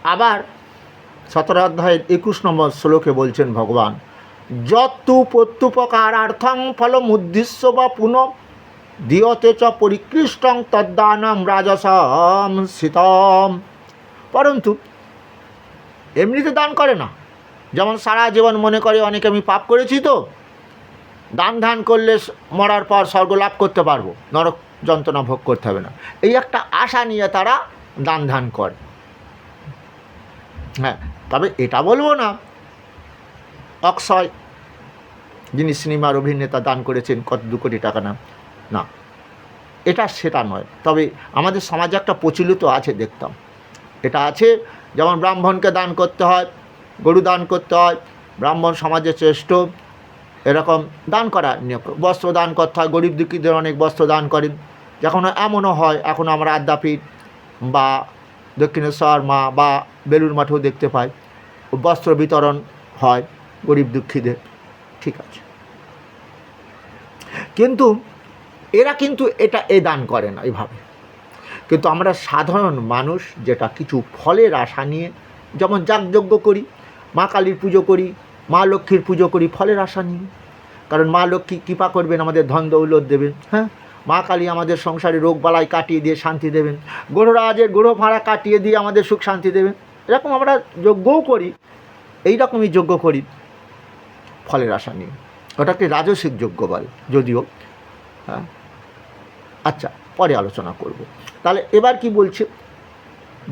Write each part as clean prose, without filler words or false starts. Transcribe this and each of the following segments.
আবার 17 অধ্যায়ের 21 নম্বর শ্লোকে বলছেন ভগবান, যত্তু প্রত্যুপকারার্থং ফলমুদ্দিশ্য বা পুনঃ দিয়তে চ পরিকৃষ্টং তদ্দানম রাজসম শীতম। পরন্তু এমনিতে দান করে না। যেমন সারা জীবন মনে করে অনেকে আমি পাপ করেছি, তো দান ধান করলে মরার পর স্বর্গ লাভ করতে পারবো, নরক যন্ত্রণা ভোগ করতে হবে না, এই একটা আশা নিয়ে তারা দান ধান করে। হ্যাঁ, তবে এটা বলবো না অক্ষয়, যিনি সিনেমার অভিনেতা, দান করেছেন কত 2 কোটি টাকা, না না, এটা সেটা নয়। তবে আমাদের সমাজে একটা প্রচলিত আছে, দেখতাম এটা আছে, যেমন ব্রাহ্মণকে দান করতে হয়, গরু দান করতে হয়, ব্রাহ্মণ সমাজে শ্রেষ্ঠ, এরকম দান করা নিয়োগ, বস্ত্র দান করতে হয়, গরিব দুঃখীদের অনেক বস্ত্র দান করেন। যখন এমনও হয়, এখন আমরা আদ্যাপীঠ বা দক্ষিণেশ্বর মা বা বেলুড় মঠেও দেখতে পাই বস্ত্র বিতরণ হয় গরিব দুঃখীদের, ঠিক আছে, কিন্তু এরা কিন্তু এই দান করে না এইভাবে। কিন্তু আমরা সাধারণ মানুষ যেটা কিছু ফলের আশা নিয়ে, যেমন যাগযজ্ঞ করি, মা কালীর পুজো করি, মা লক্ষ্মীর পুজো করি ফলের আশা নিয়ে, কারণ মা লক্ষ্মী কৃপা করবেন, আমাদের ধন দৌলত দেবেন। হ্যাঁ, মা কালী আমাদের সংসারে রোগ বালাই কাটিয়ে দিয়ে শান্তি দেবেন, গ্রহরাজের গ্রহ ভাড়া কাটিয়ে দিয়ে আমাদের সুখ শান্তি দেবেন। এরকম আমরা যজ্ঞও করি, এই রকমই যজ্ঞ করি ফলের আশা নিয়ে, ওটাকে রাজসিক যজ্ঞ বলে যদিও। হ্যাঁ, আচ্ছা, পরে আলোচনা করব। তাহলে এবার কি বলছে,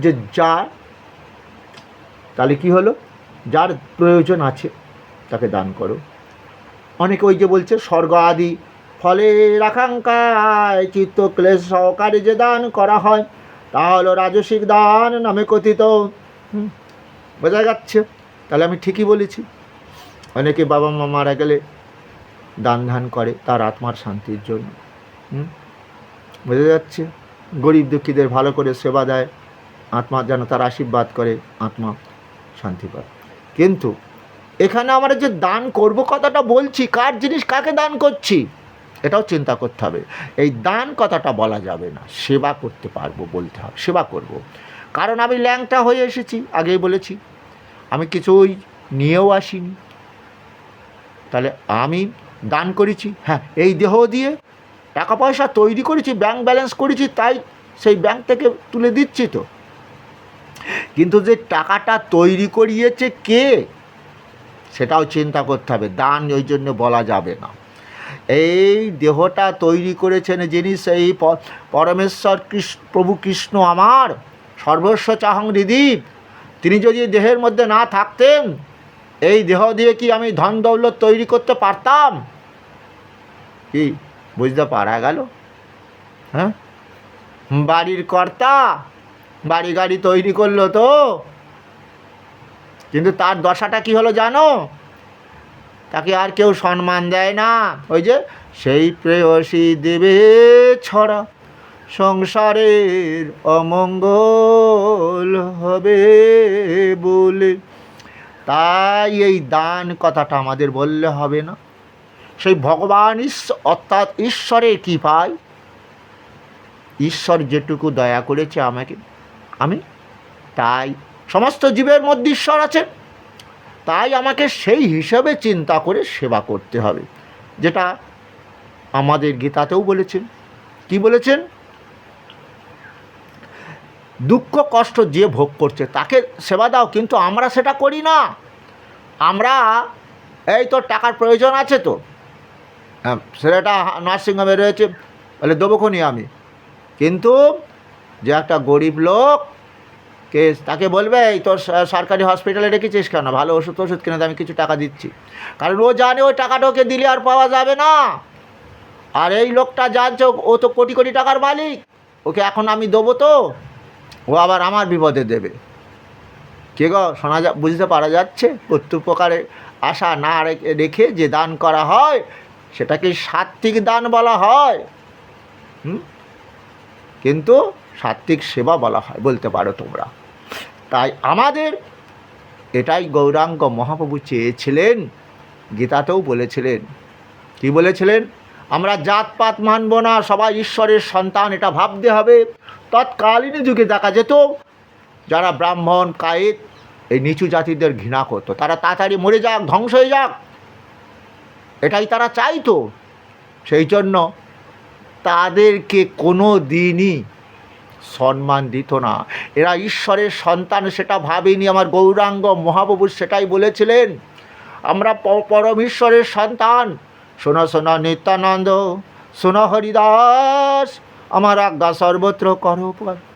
যে যার, তাহলে কি হলো, যার প্রয়োজন আছে তাকে দান করো। অনেকে ওই যে বলছে স্বর্গ আদি ফলের আকাঙ্ক্ষায় চিত্ত ক্লেশ সহকারে যে দান করা হয় তা হলো রাজসিক দান নামে কথিত। বোঝা যাচ্ছে? তাহলে আমি ঠিকই বলেছি। অনেকে বাবা মা মারা গেলে দান ধান করে তার আত্মার শান্তির জন্য। বোঝা যাচ্ছে? গরিব দুঃখীদের ভালো করে সেবা দেয়, আত্মা যেন তার আশীর্বাদ করে, আত্মা শান্তি পায়। কিন্তু এখানে আমরা যে দান করব কথাটা বলছি, কার জিনিস কাকে দান করছি এটাও চিন্তা করতে হবে। এই দান কথাটা বলা যাবে না, সেবা করতে পারবো বলতে হবে, সেবা করব। কারণ আমি ল্যাংটা হয়ে এসেছি, আগেই বলেছি, আমি কিছুই নিয়েও আসিনি। তাহলে আমি দান করেছি, হ্যাঁ, এই দেহ দিয়ে টাকা পয়সা তৈরি করেছি, ব্যাংক ব্যালেন্স করেছি, তাই সেই ব্যাংক থেকে তুলে দিচ্ছি তো। কিন্তু যে টাকাটা তৈরি করিয়েছে কে সেটাও চিন্তা করতে হবে, দান ওই জন্য বলা যাবে না। এই দেহটা তৈরি করেছেন যিনি, সেই পরমেশ্বর প্রভু কৃষ্ণ আমার সর্বস্ব চাহং হৃদি, তিনি যদি দেহের মধ্যে না থাকতেন এই দেহ দিয়ে কি আমি ধন দৌলত তৈরি করতে পারতাম? কি বুঝতে পারা গেল? হ্যাঁ, বাড়ির কর্তা বাড়ি গাড়ি তৈরি করলো তো, কিন্তু তার দশাটা কি হলো জানো? তাকে আর কেউ সম্মান দেয় না। ওই যে সেই প্রেয়সী দেবে ছড়া সংসারের অমঙ্গল হবে বলে। তাই এই দান কথাটা আমাদের বললে হবে না। সেই ভগবান অর্থাৎ ঈশ্বরের কি পাই, ঈশ্বর যেটুকু দয়া করেছে আমাকে, আমি তাই, সমস্ত জীবের মধ্যে ঈশ্বর আছেন, তাই আমাকে সেই হিসাবে চিন্তা করে সেবা করতে হবে। যেটা আমাদের গীতাতেও বলেছেন। কি বলেছেন? দুঃখ কষ্ট যে ভোগ করছে তাকে সেবা দাও, কিন্তু আমরা সেটা করি না। আমরা এই তো টাকার প্রয়োজন আছে তো, সেটা নার্সিংহোমে রয়েছে, বলে দেবোক্ষণই আমি, কিন্তু যে একটা গরিব লোক কে তাকে বলবে এই তোর সরকারি হসপিটালে রেখেছিস কেন, ভালো ওষুধ কিনে আমি কিছু টাকা দিচ্ছি, কারণ ও জানে ওই টাকাটা ওকে দিলে আর পাওয়া যাবে না। আর এই লোকটা জানছে ও তো কোটি কোটি টাকার মালিক, ওকে এখন আমি দেবো তো ও আবার আমার বিপদে দেবে। কে গো, বুঝতে পারা যাচ্ছে? প্রত্যুপকারের আশা না রেখে যে দান করা হয় সেটাকে সাত্ত্বিক দান বলা হয়, কিন্তু সাত্ত্বিক সেবা বলা হয় বলতে পারো তোমরা। তাই আমাদের এটাই গৌরাঙ্গ মহাপ্রভু চেয়েছিলেন, গীতাতেও বলেছিলেন। কি বলেছিলেন? আমরা জাতপাত মানব না, সবাই ঈশ্বরের সন্তান, এটা ভাবতে হবে। তৎকালীন যুগে দেখা যেত যারা ব্রাহ্মণ কায়েত এই নিচু জাতিদের ঘৃণা করতো, তারা তাড়াতাড়ি মরে যাক, ধ্বংস হয়ে যাক, এটাই তারা চাইতো। সেই জন্য তাদেরকে কোনো দিনই সম্মান দিত না। এরা ঈশ্বরের সন্তান সেটা ভাবেনি। আমার গৌরাঙ্গ মহাপ্রভু সেটাই বলেছিলেন, আমরা পরম ঈশ্বরের সন্তান। শোনো শোনো নিত্যানন্দ, শোনো হরিদাস, আমার আজ্ঞা সর্বত্র করো।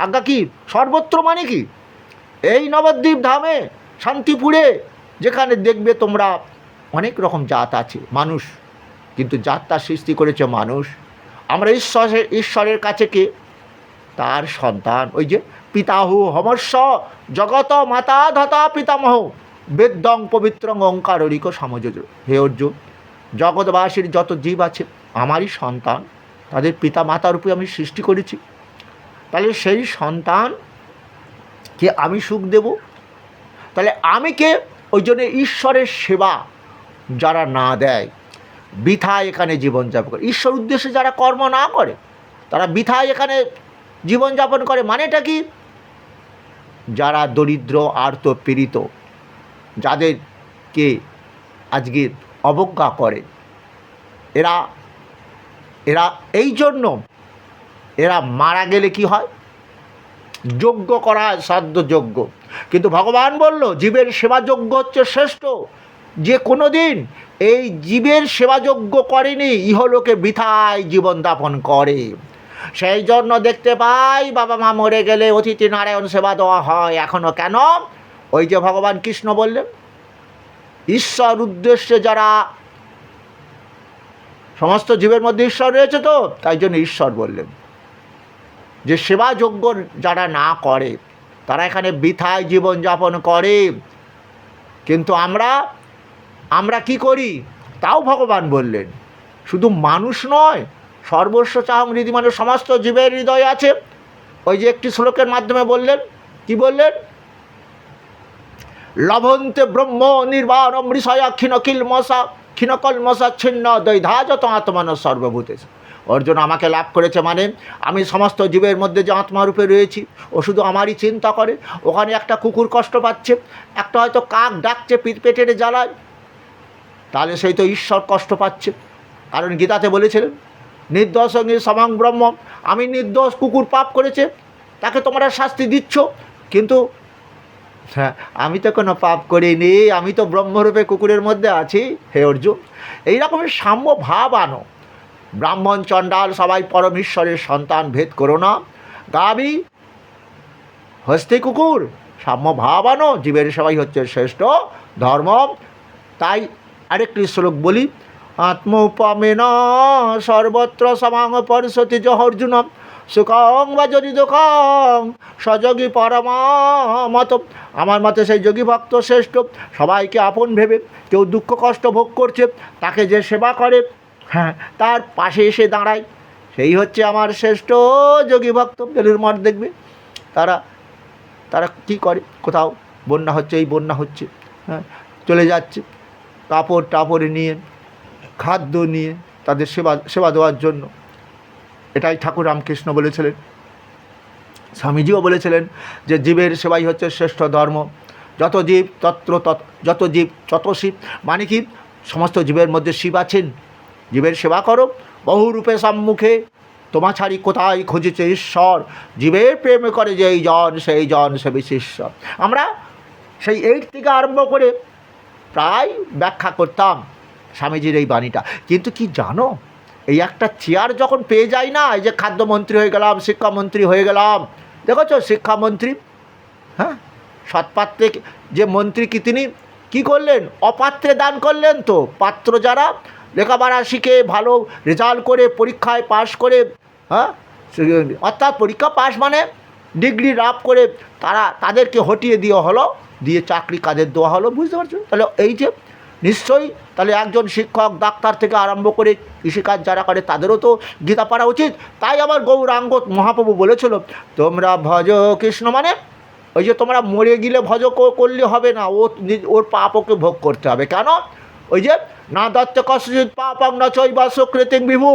আজ্ঞা কি? সর্বত্র মানে কি? এই নবদ্বীপ ধামে, শান্তিপুরে, যেখানে দেখবে তোমরা অনেক রকম জাত আছে, মানুষ, কিন্তু জাতটা সৃষ্টি করেছে মানুষ। আমরা ঈশ্বরের কাছে কে? তার সন্তান। ওই যে পিতাহু হমস্য জগত মাতা ধাতা পিতামহ বেদং পবিত্রং ওঙ্কারিক সমযোজ। হে অর্জুন, জগৎবাসীর যত জীব আছে আমারই সন্তান, তাদের পিতা মাতার উপরে আমি সৃষ্টি করেছি। তাহলে সেই সন্তানকে আমি সুখ দেব, তাহলে আমি কে? ওই জন্য ঈশ্বরের সেবা যারা না দেয়, বৃথায় এখানে জীবনযাপন করে, ঈশ্বর উদ্দেশ্যে যারা কর্ম না করে, তারা বৃথায় এখানে জীবনযাপন করে। মানেটা কি? যারা দরিদ্র আর্ত পীড়িত, যাদেরকে আজকে অবজ্ঞা করে, এরা এরা এই জন্য এরা মারা গেলে কি হয়? যজ্ঞ করা হয়, শ্রাদ্ধ যজ্ঞ। কিন্তু ভগবান বলল জীবের সেবাযজ্ঞ হচ্ছে শ্রেষ্ঠ। যে কোনো দিন এই জীবের সেবাযজ্ঞ করেনি, ইহলোকে বৃথায় জীবনযাপন করে। সেই জন্য দেখতে পাই বাবা মা মরে গেলে অতিথি নারায়ণ সেবা দেওয়া হয় এখনও। কেন? ওই যে ভগবান কৃষ্ণ বললেন, ঈশ্বর উদ্দেশ্যে যারা, সমস্ত জীবের মধ্যে ঈশ্বর রয়েছে তো, তাই জন্য ঈশ্বর বললেন যে সেবাযজ্ঞ যারা না করে তারা এখানে বৃথায় জীবনযাপন করে। কিন্তু আমরা কি করি? তাও ভগবান বললেন, শুধু মানুষ নয়, সর্বস্ব চাহং হৃদি, মানে সমস্ত জীবের হৃদয় আছে। ওই যে একটি শ্লোকের মাধ্যমে বললেন, কি বললেন? লভন্তে ব্রহ্ম নির্বাণম ঋষয়া ক্ষীণকলমসা ছিন্ন দৈধাযত আত্মান সর্বভূতে। অর্জুন আমাকে লাভ করেছে মানে আমি সমস্ত জীবের মধ্যে যে আত্মারূপে রয়েছি, ও শুধু আমারই চিন্তা করে। ওখানে একটা কুকুর কষ্ট পাচ্ছে, একটা হয়তো কাক ডাকছে পেটের জ্বালায়, তাহলে সেই তো ঈশ্বর কষ্ট পাচ্ছে। কারণ গীতাতে বলেছিলেন নির্দোষ সমং ব্রহ্ম, আমি নির্দোষ, কুকুর পাপ করেছে, তাকে তোমরা শাস্তি দিচ্ছ, কিন্তু হ্যাঁ আমি তো কোনো পাপ করিনি, আমি তো ব্রহ্মরূপে কুকুরের মধ্যে আছি। হে অর্জুন, এইরকমের সাম্য ভাব আনো। ব্রাহ্মণ চণ্ডাল সবাই পরমেশ্বরের সন্তান, ভেদ করো না। গাবি হস্তে কুকুর, সাম্য ভাব আনো। জীবের সেবাই হচ্ছে শ্রেষ্ঠ ধর্ম। তাই আরেকটি শ্লোক বলি, আত্মোপমেন সর্বত্র সমাং পরিশতি য অর্জুন সুখং বা যদি দুঃখং সযোগী পরমামত। আমার মতে সেই যোগী ভক্ত শ্রেষ্ঠ। সবাইকে আপন ভেবে কেউ দুঃখ কষ্ট ভোগ করছে, তাকে যে সেবা করে, হ্যাঁ, তার পাশে এসে দাঁড়ায়, সেই হচ্ছে আমার শ্রেষ্ঠ যোগী ভক্ত। বেলুর মঠ দেখবে তারা কী করে, কোথাও বন্যা হচ্ছে, এই বন্যা হচ্ছে, হ্যাঁ, চলে যাচ্ছে, কাপড় নিয়ে, খাদ্য নিয়ে তাদের সেবা দেওয়ার জন্য। এটাই ঠাকুর রামকৃষ্ণ বলেছিলেন, স্বামীজিও বলেছিলেন যে জীবের সেবাই হচ্ছে শ্রেষ্ঠ ধর্ম। যত জীব যত জীব তত শিব, মানে কি? সমস্ত জীবের মধ্যে শিব আছেন, জীবের সেবা করো। বহুরূপে সম্মুখে তোমা ছাড়ি কোথায় খুঁজেছে ঈশ্বর, জীবের প্রেমে করে যেই জন সেই জন সে বিশেশ্বর। আমরা সেই 8 থেকে আরম্ভ করে প্রায় ব্যাখ্যা করতাম স্বামীজির এই বাণীটা। কিন্তু কি জানো, এই একটা চেয়ার যখন পেয়ে যাই না, এই যে খাদ্যমন্ত্রী হয়ে গেলাম, শিক্ষামন্ত্রী হয়ে গেলাম, দেখেছো শিক্ষামন্ত্রী, হ্যাঁ, সৎপাত্রে যে মন্ত্রী কি তিনি কি করলেন? অপাত্রে দান করলেন। তো পাত্র যারা লেখাপড়া শিখে ভালো রেজাল্ট করে পরীক্ষায় পাশ করে, হ্যাঁ, অর্থাৎ পরীক্ষা পাশ মানে ডিগ্রি লাভ করে, তাদেরকে হটিয়ে দেওয়া হলো, দিয়ে চাকরি কাজের দেওয়া হলো। বুঝতে পারছো? তাহলে এই যে নিশ্চয়ই, তাহলে একজন শিক্ষক ডাক্তার থেকে আরম্ভ করে কৃষিকাজ যারা করে তাদেরও তো গীতা পড়া উচিত। তাই আমার গৌরাঙ্গ মহাপ্রভু বলেছিল, তোমরা ভজ কৃষ্ণ, মানে ওই যে তোমরা মরে গেলে ভজ করলে হবে না, ওর পাপ ওকে ভোগ করতে হবে। কেন? ওই যে না দত্ত কশ্চিৎ পাপং ন চৈবা সুকৃতিং বিভু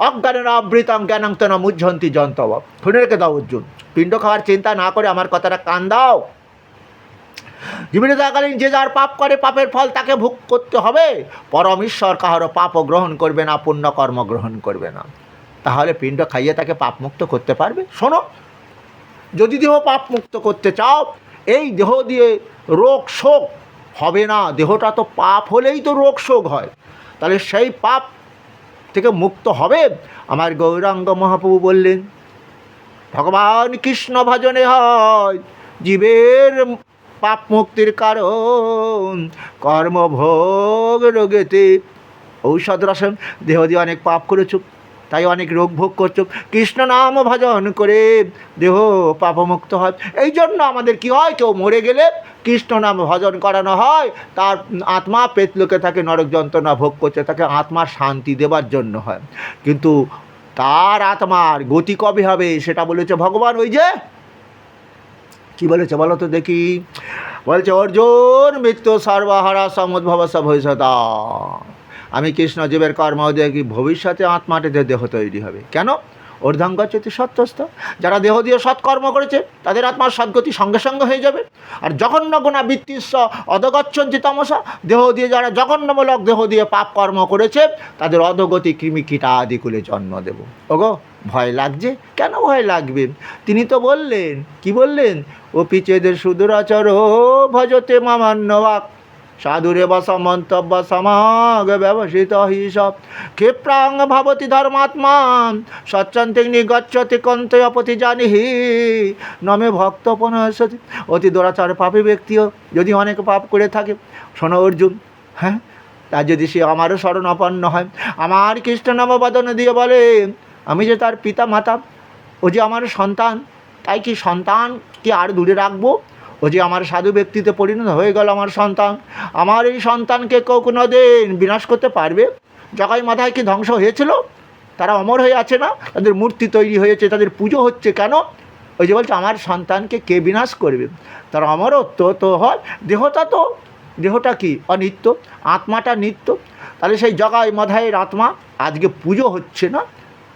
অজ্ঞানের আবৃতং জ্ঞানাং তেন মুহ্যন্তি জন্তব। শুনে রেখে দাও অর্জুন, পিণ্ড খাওয়ার চিন্তা না করে আমার কথাটা কান দাও। জীবনে থাকালীন যে যার পাপ করে পাপের ফল তাকে ভোগ করতে হবে। পরম ঈশ্বর কাহারও পাপও গ্রহণ করবে না, পুণ্যকর্ম গ্রহণ করবে না। তাহলে পিণ্ড খাইয়ে তাকে পাপ মুক্ত করতে পারবে? শোনো, যদি দেহ পাপ মুক্ত করতে চাও, এই দেহ দিয়ে রোগ শোক হবে না। দেহটা তো পাপ হলেই তো রোগ শোক হয়, তাহলে সেই পাপ থেকে মুক্ত হবে। আমার গৌরাঙ্গ মহাপ্রভু বললেন, ভগবান কৃষ্ণ ভজনে হয় জীবের পাপ মুক্তির কারণ, কর্মভোগ রোগেতে ঔষধ রসন। দেহ দিয়ে অনেক পাপ করেছ, তাই অনেক রোগ ভোগ করছো, কৃষ্ণ নাম ভজন করে দেহ পাপমুক্ত হয়। এই জন্য আমাদের কি হয়, কেউ মরে গেলে কৃষ্ণ নাম ভজন করানো হয়, তার আত্মা পেতলোকে থাকে নরক যন্ত্রণা ভোগ করছে, তাকে আত্মার শান্তি দেবার জন্য হয়। কিন্তু তার আত্মার গতি কবে হবে সেটা বলেছে ভগবান। ওই যে কি বলেছে বলো তো দেখি, বলছে অর্জুন মৃত্যু সর্বহারা সমুদ্ভব ভবিষ্যতা। আমি কৃষ্ণ জীবের কর্ম দেখি ভবিষ্যতে আত্মাটিতে দেহ তৈরি হবে। কেন? ঊর্ধ্বঙ্গচ্যতি সত্যস্থ। যারা দেহ দিয়ে সৎকর্ম করেছে তাদের আত্মার সদ্গতি সঙ্গে সঙ্গে হয়ে যাবে। আর জঘন্য গুণা বৃত্তিস্ব অধগচ্ছন্তি তমসা। দেহ দিয়ে যারা জঘন্যমূলক দেহ দিয়ে পাপ কর্ম করেছে তাদের অধগতি কৃমি কীটা আদিকুলে জন্ম দেব। ওগো, ভয় লাগছে? কেন ভয় লাগবে? তিনি তো বললেন, কি বললেন? ও পিচেদের সুদূরাচর ভজতে মামান্যবাক সাধুরে বা সমন্তব্য সমাগ ব্যবসিত হিসব ক্ষিপ্রাং ভাবতি ধর্মাত্মা সচ্চন্তে নিগচ্ছতি কন্তয়পতি জানিহি নমে ভক্তপনসতি। অতি দুরাচার পাপী ব্যক্তিও যদি অনেক পাপ করে থাকে, শোনো অর্জুন, হ্যাঁ, তার যদি সে আমারও শরণাপন্ন হয়, আমার কৃষ্ণ নামবাদন দিয়ে বলে আমি যে তার পিতা মাতা, ও যে আমার সন্তান, তাই কি সন্তান কি আর দূরে রাখবো? ও যে আমার সাধু ব্যক্তিতে পরিণত হয়ে গেল আমার সন্তান, আমার এই সন্তানকে কেউ কোনো দিন বিনাশ করতে পারবে? জগাই মাথায় কি ধ্বংস হয়েছিল? তারা অমর হয়ে আছে না? তাদের মূর্তি তৈরি হয়েছে, তাদের পুজো হচ্ছে কেন? ওই যে বলছে আমার সন্তানকে কে বিনাশ করবে? তার অমরত্ব তো হয়। দেহটা কি অনিত্য, আত্মাটা নিত্য। তাহলে সেই জগাই মাথায়ের আত্মা আজকে পুজো হচ্ছে না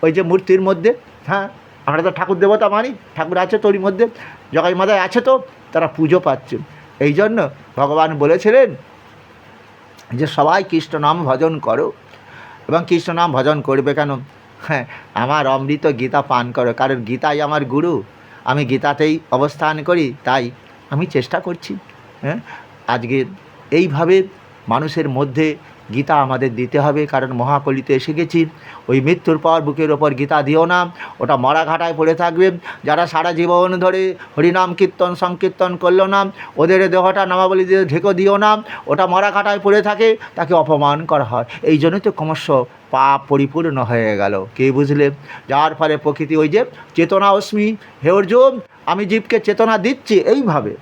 ওই যে মূর্তির মধ্যে। হ্যাঁ, আমরা তো ঠাকুর দেবতা মানি, ঠাকুর আছে তোর মধ্যে, জগাই মাথায় আছে, তো তারা পুজো পাচ্ছে। এই জন্য ভগবান বলেছিলেন যে সবাই কৃষ্ণ নাম ভজন করো, এবং কৃষ্ণ নাম ভজন করবে কেন? হ্যাঁ, আমার অমৃত গীতা পান করো, কারণ গীতাই আমার গুরু, আমি গীতাতেই অবস্থান করি, তাই আমি চেষ্টা করছি। হ্যাঁ, আজকে এইভাবে মানুষের মধ্যে গীতা আমাদের দিতে হবে, কারণ মহাকলিতে এসে গেছি। ওই মৃত্যুর পর বুকের ওপর গীতা দিও না, ওটা মরা ঘাটায় পড়ে থাকবে। যারা সারা জীবন ধরে হরিনাম কীর্তন সংকীর্তন করলো না, ওদের দেহটা নামাবলী দিয়ে ঢেকে দিও না, ওটা মরা ঘাটায় পড়ে থাকে, তাকে অপমান করা হয়। এই জন্যই তো ক্রমশ পাপ পরিপূর্ণ হয়ে গেল। কে বুঝলে? যার ফলে প্রকৃতি ওই যে চেতনা অস্মি, হে অর্জুন আমি জীবকে চেতনা দিচ্ছি, এইভাবে